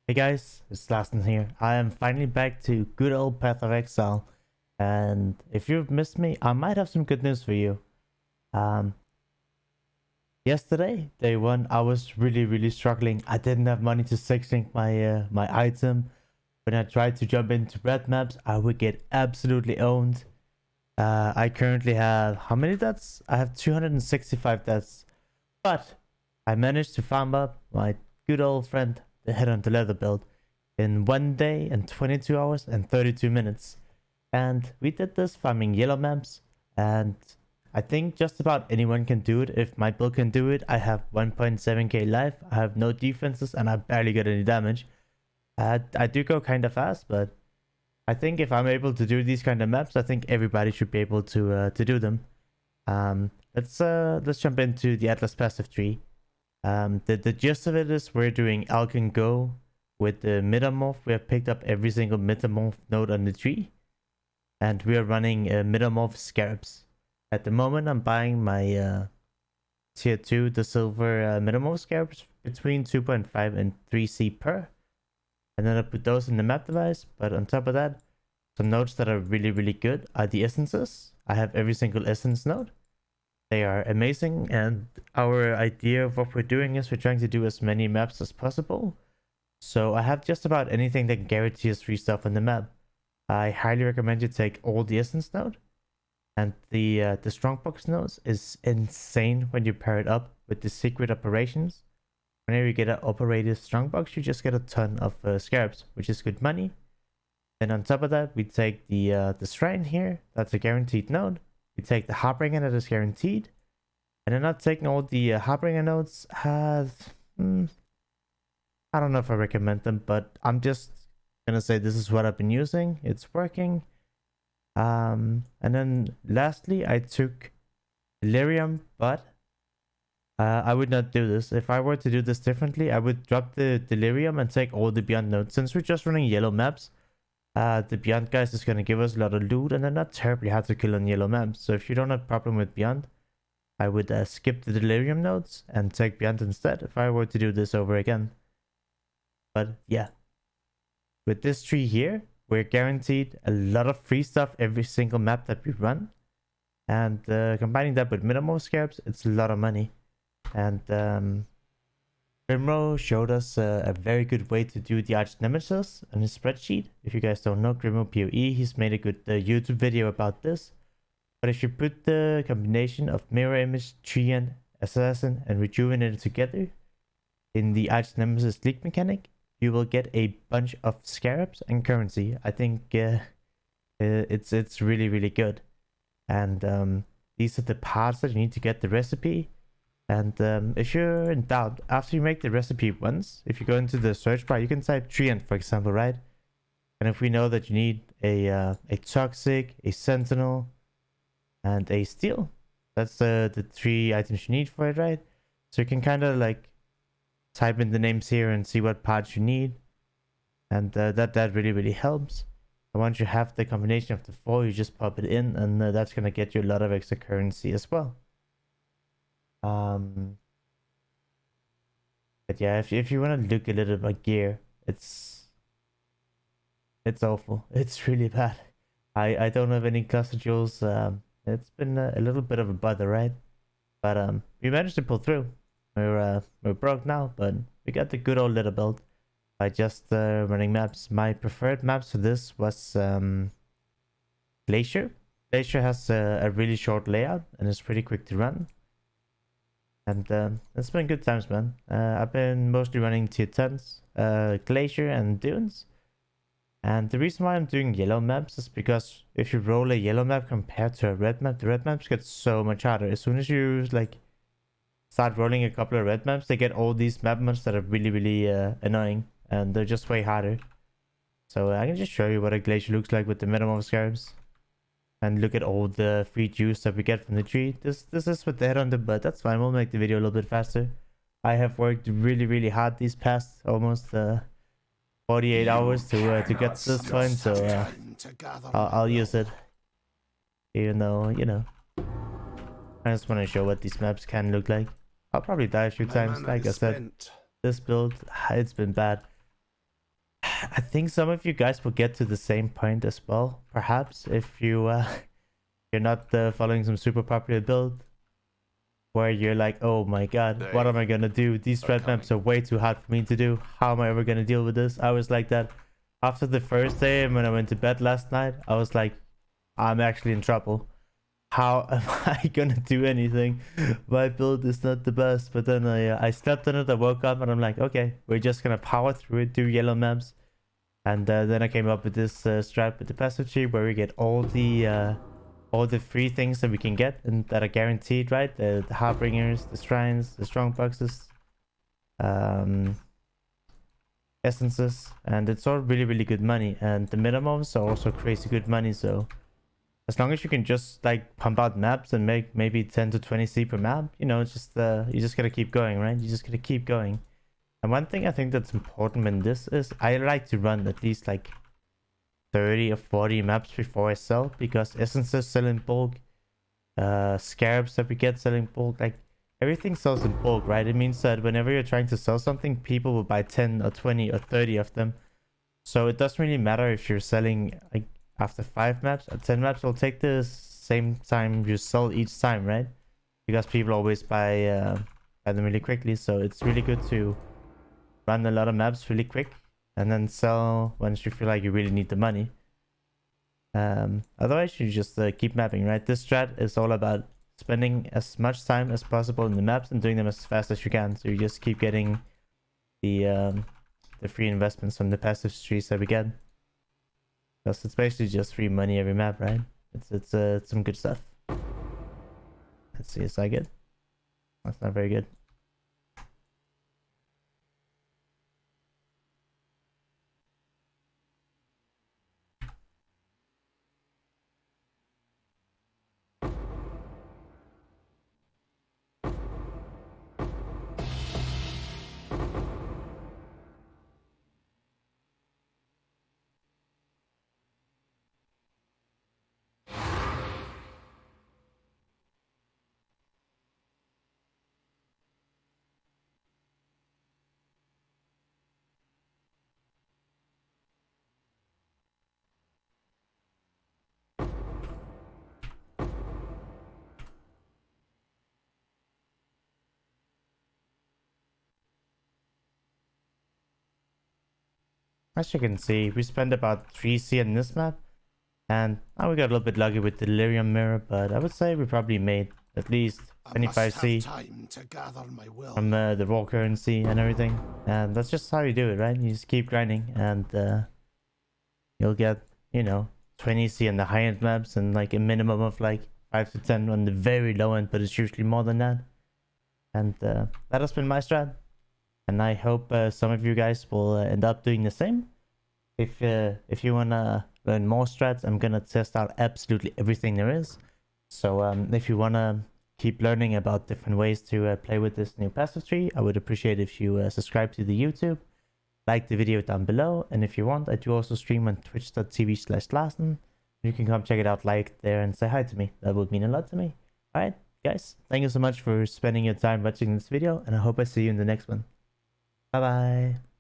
Hey guys, it's Lasten here. I am finally back to good old Path of Exile. And if you've missed me, I might have some good news for you. Um, Yesterday, day one, I was really struggling. I didn't have money to sync my item. When I tried to jump into red maps, I would get absolutely owned. I currently have how many deaths? I have 265 deaths. But I managed to farm up my good old friend, the Headhunter leather build, in 1 day and 22 hours and 32 minutes. And we did this farming yellow maps, and I think just about anyone can do it. If my build can do it, I have 1.7k life, I have no defenses, and I barely get any damage. I do go kind of fast, but I think if I'm able to do these kind of maps, I think everybody should be able to do them. Let's jump into the Atlas passive tree. The gist of it is we're doing Alk and Go with the metamorph. We have picked up every single metamorph node on the tree, and we are running metamorph scarabs. At the moment, I'm buying my tier 2, the silver metamorph scarabs, between 2.5 and 3c per. And then I put those in the map device. But on top of that, some nodes that are really good are the essences. I have every single essence node. They are amazing, and our idea of what we're doing is we're trying to do as many maps as possible. So I have just about anything that can guarantee us free stuff on the map. I highly recommend you take all the essence node. And the strongbox nodes is insane when you pair it up with the secret operations. Whenever you get an operated strongbox, you just get a ton of scarabs, which is good money. Then on top of that, we take the shrine here. That's a guaranteed node. We take the Harbinger that is guaranteed. And then not taking all the Harbinger nodes has... I don't know if I recommend them, but I'm just gonna say this is what I've been using. It's working. And then lastly, I took Delirium, but I would not do this. If I were to do this differently, I would drop the Delirium and take all the Beyond nodes. Since we're just running yellow maps, the Beyond guys is going to give us a lot of loot, and they're not terribly hard to kill on yellow maps. So if you don't have a problem with Beyond, I would skip the Delirium nodes and take Beyond instead if I were to do this over again. But yeah, with this tree here, we're guaranteed a lot of free stuff every single map that we run. And combining that with metamorph scarabs, it's a lot of money. And Grimro showed us a very good way to do the Archnemesis on his spreadsheet. If you guys don't know Grimro PoE, he's made a good YouTube video about this. But if you put the combination of Mirror Image, Treant, Assassin, and Rejuvenator together in the Archnemesis leak mechanic, you will get a bunch of scarabs and currency. I think it's really good. And these are the parts that you need to get the recipe. And if you're in doubt, after you make the recipe once, if you go into the search bar, you can type Treant, for example, right? And if we know that you need a Toxic, a Sentinel, and a Steel, that's the 3 items you need for it, right? So you can kind of like type in the names here and see what parts you need. And that really helps. And once you have the combination of the 4, you just pop it in, and that's going to get you a lot of extra currency as well. But yeah, if you want to look a little at my gear, it's awful. It's really bad. I don't have any cluster jewels. It's been a little bit of a bother, right? But we managed to pull through. We're broke now, but we got the good old little build by just running maps. My preferred maps for this was Glacier. Glacier has a really short layout and it's pretty quick to run. And it's been good times, man. I've been mostly running tier 10s, Glacier and Dunes. And the reason why I'm doing yellow maps is because if you roll a yellow map compared to a red map, the red maps get so much harder. As soon as you like start rolling a couple of red maps, they get all these map mods that are really annoying, and they're just way harder. So I can just show you what a Glacier looks like with the metamorph scarabs. And look at all the free juice that we get from the tree. This is with the Headhunter, but that's fine. We'll make the video a little bit faster. I have worked really hard these past almost 48 hours to get to this point, so I'll use it. Even though, you know, I just want to show what these maps can look like. I'll probably die a few times, like I said. This build, it's been bad. think some of you guys will get to the same point as well, perhaps, if you're not following some super popular build where you're like, oh my god, what am I gonna do? These threat maps are way too hard for me to do. How am I ever gonna deal with this? I was like that after the first day, and when I went to bed last night, I was like, I'm actually in trouble. How am I gonna do anything? My build is not the best. But then I slept on it, I woke up, and I'm like, okay, we're just gonna power through it, do yellow maps. And then I came up with this strat with the passive tree where we get all the free things that we can get and that are guaranteed, right? The Harbingers, the Shrines, the Strong Boxes, Essences, and it's all really, really good money. And the Metamorphs are also crazy good money, so as long as you can just like pump out maps and make maybe 10 to 20 C per map, you know, it's just you just gotta keep going, right? You just gotta keep going. And one thing I think that's important in this is I like to run at least like 30 or 40 maps before I sell, because essences sell in bulk, scarabs that we get sell in bulk, like everything sells in bulk, right? It means that whenever you're trying to sell something, people will buy 10 or 20 or 30 of them. So it doesn't really matter if you're selling like after 5 maps or 10 maps, will take the same time you sell each time, right? Because people always buy them really quickly. So it's really good to run a lot of maps really quick and then sell once you feel like you really need the money. Otherwise you just keep mapping, right? This strat is all about spending as much time as possible in the maps and doing them as fast as you can. So you just keep getting the free investments from the passive trees that we get. Because it's basically just free money every map, right? It's some good stuff. Let's see, is that good? That's not very good. As you can see, we spent about 3C in this map, and now we got a little bit lucky with the Delirium Mirror, but I would say we probably made at least 25C from the raw currency and everything. And that's just how you do it, right? You just keep grinding, and you'll get, you know, 20C on the high-end maps and like a minimum of like 5 to 10 on the very low end, but it's usually more than that. And that has been my strat. And I hope some of you guys will end up doing the same. If you wanna learn more strats, I'm gonna test out absolutely everything there is. So if you wanna keep learning about different ways to play with this new passive tree, I would appreciate if you subscribe to the YouTube, like the video down below, and if you want, I do also stream on twitch.tv/Larsen. You can come check it out, like there, and say hi to me. That would mean a lot to me. Alright, guys, thank you so much for spending your time watching this video, and I hope I see you in the next one. Bye bye.